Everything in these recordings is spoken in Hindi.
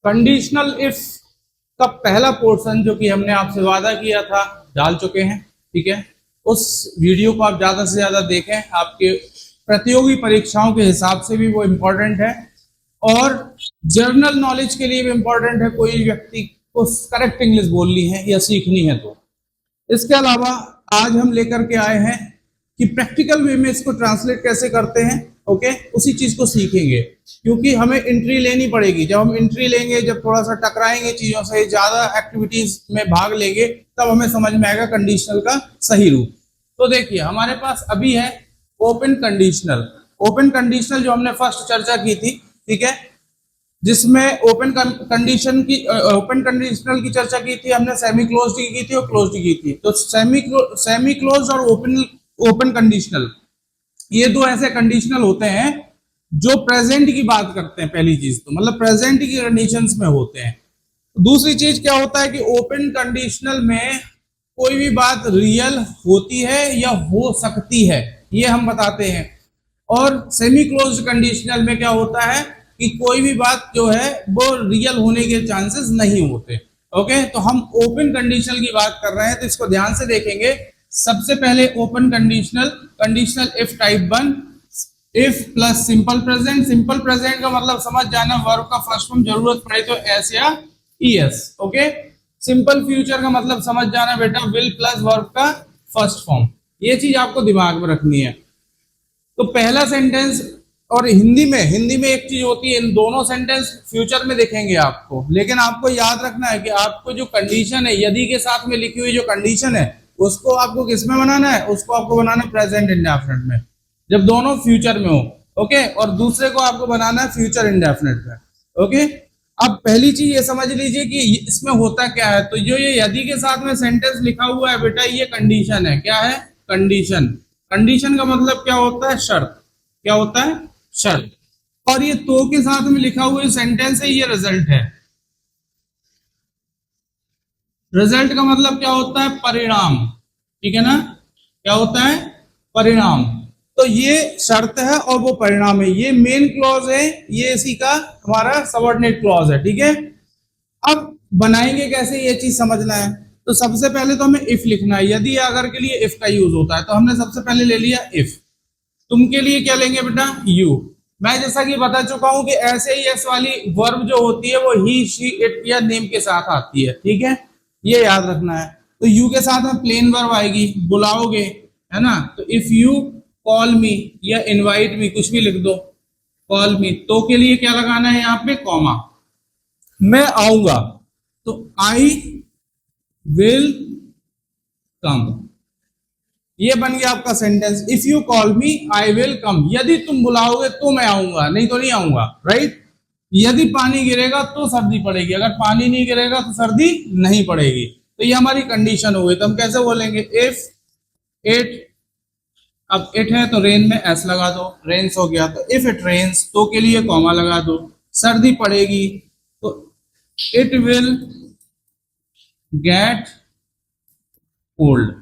कंडीशनल इफ का पहला पोर्शन जो कि हमने आपसे वादा किया था डाल चुके हैं, ठीक है। उस वीडियो को आप ज्यादा से ज्यादा देखें, आपके प्रतियोगी परीक्षाओं के हिसाब से भी वो इम्पोर्टेंट है और जनरल नॉलेज के लिए भी इम्पोर्टेंट है। कोई व्यक्ति को करेक्ट इंग्लिश बोलनी है या सीखनी है तो। इसके अलावा आज हम लेकर के आए हैं कि प्रैक्टिकल वे में इसको ट्रांसलेट कैसे करते हैं, ओके, उसी चीज को सीखेंगे क्योंकि हमें एंट्री लेनी पड़ेगी। जब हम एंट्री लेंगे, जब थोड़ा सा टकराएंगे चीजों से, ज्यादा एक्टिविटीज में भाग लेंगे, तब हमें समझ में आएगा कंडीशनल का सही रूप। तो देखिए हमारे पास अभी है ओपन कंडीशनल। ओपन कंडीशनल जो हमने फर्स्ट चर्चा की थी, ठीक है, जिसमें ओपन कंडीशनल की चर्चा की थी हमने, सेमी क्लोज्ड की थी और क्लोज्ड की थी। तो सेमी क्लोज्ड और ओपन कंडीशनल, ये दो ऐसे कंडीशनल होते हैं जो प्रेजेंट की बात करते हैं। पहली चीज तो मतलब प्रेजेंट की कंडीशंस में होते हैं। दूसरी चीज क्या होता है कि ओपन कंडीशनल में कोई भी बात रियल होती है या हो सकती है, ये हम बताते हैं। और सेमी क्लोज्ड कंडीशनल में क्या होता है कि कोई भी बात जो है वो रियल होने के चांसेस नहीं होते। ओके, तो हम ओपन कंडीशनल की बात कर रहे हैं तो इसको ध्यान से देखेंगे। सबसे पहले open conditional if type 1, if plus simple present. Simple present का मतलब समझ जाना, वर्ब का फर्स्ट फॉर्म जरूरत पड़े तो एस या ईएस। ओके, सिंपल फ्यूचर का मतलब समझ जाना बेटा, विल प्लस वर्ब का फर्स्ट फॉर्म। ये चीज आपको दिमाग में रखनी है। तो पहला सेंटेंस, और हिंदी में एक चीज होती है, इन दोनों सेंटेंस फ्यूचर में देखेंगे आपको, लेकिन आपको याद रखना है कि आपको जो कंडीशन है, यदि के साथ में लिखी हुई जो कंडीशन है, उसको आपको किस में बनाना है, उसको आपको बनाना है प्रेजेंट इंडेफिनिट में, जब दोनों फ्यूचर में हो। ओके, और दूसरे को आपको बनाना है फ्यूचर इंडेफिनिट में। ओके, अब पहली चीज ये समझ लीजिए कि इसमें होता क्या है। तो जो ये यदि के साथ में सेंटेंस लिखा हुआ है बेटा, ये कंडीशन है। क्या है? कंडीशन। कंडीशन का मतलब क्या होता है? शर्त। क्या होता है? शर्त। और ये तो के साथ में लिखा हुआ सेंटेंस है, ये रिजल्ट है। रिजल्ट का मतलब क्या होता है? परिणाम। ठीक है ना? क्या होता है? परिणाम। तो ये शर्त है और वो परिणाम है। ये मेन क्लॉज है, ये इसी का हमारा सबऑर्डिनेट क्लॉज है। ठीक है, अब बनाएंगे कैसे, ये चीज समझना है। तो सबसे पहले तो हमें इफ लिखना है। यदि अगर के लिए इफ का यूज होता है, तो हमने सबसे पहले ले लिया इफ। तुम के लिए क्या लेंगे बेटा? यू। मैं जैसा कि बता चुका हूं कि ऐसे ही एस वाली वर्ब जो होती है वो ही, शी, इट या नेम के साथ आती है। ठीक है, ये याद रखना है। तो यू के साथ में प्लेन वर्ब आएगी, बुलाओगे, है ना। तो इफ यू कॉल मी या इनवाइट मी, कुछ भी लिख दो, कॉल मी। तो के लिए क्या लगाना है यहाँ पे? कॉमा। मैं आऊंगा, तो आई विल कम। ये बन गया आपका sentence. If you call me I will come. यदि तुम बुलाओगे तो मैं आऊंगा, नहीं तो नहीं आऊंगा। राइट। यदि पानी गिरेगा तो सर्दी पड़ेगी, अगर पानी नहीं गिरेगा तो सर्दी नहीं पड़ेगी। तो ये हमारी कंडीशन हो गई। तो हम कैसे बोलेंगे? इफ इट, अब इट है तो रेन में एस लगा दो, रेन्स हो गया। तो इफ इट रेन्स, तो के लिए कॉमा लगा दो। सर्दी पड़ेगी तो इट विल गेट कोल्ड।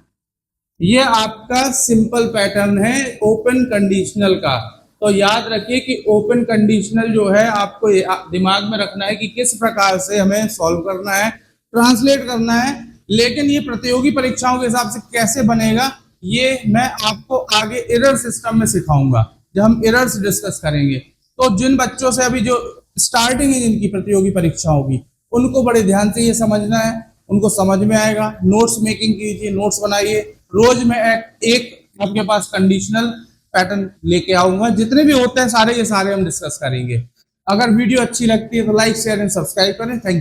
ये आपका सिंपल पैटर्न है ओपन कंडीशनल का। तो याद रखिए कि ओपन कंडीशनल जो है आपको दिमाग में रखना है कि किस प्रकार से हमें सॉल्व करना है, ट्रांसलेट करना है। लेकिन ये प्रतियोगी परीक्षाओं के हिसाब से कैसे बनेगा, ये मैं आपको आगे एरर सिस्टम में सिखाऊंगा, जब हम एरर्स डिस्कस करेंगे। तो जिन बच्चों से अभी जो स्टार्टिंग है जिनकी प्रतियोगी परीक्षाओं की, उनको बड़े ध्यान से ये समझना है, उनको समझ में आएगा। नोट्स मेकिंग कीजिए, नोट्स बनाइए। रोज मैं एक आपके पास कंडीशनल पैटर्न लेके आऊंगा, जितने भी होते हैं सारे, ये सारे हम डिस्कस करेंगे। अगर वीडियो अच्छी लगती है तो लाइक, शेयर एंड सब्सक्राइब करें। Thank you.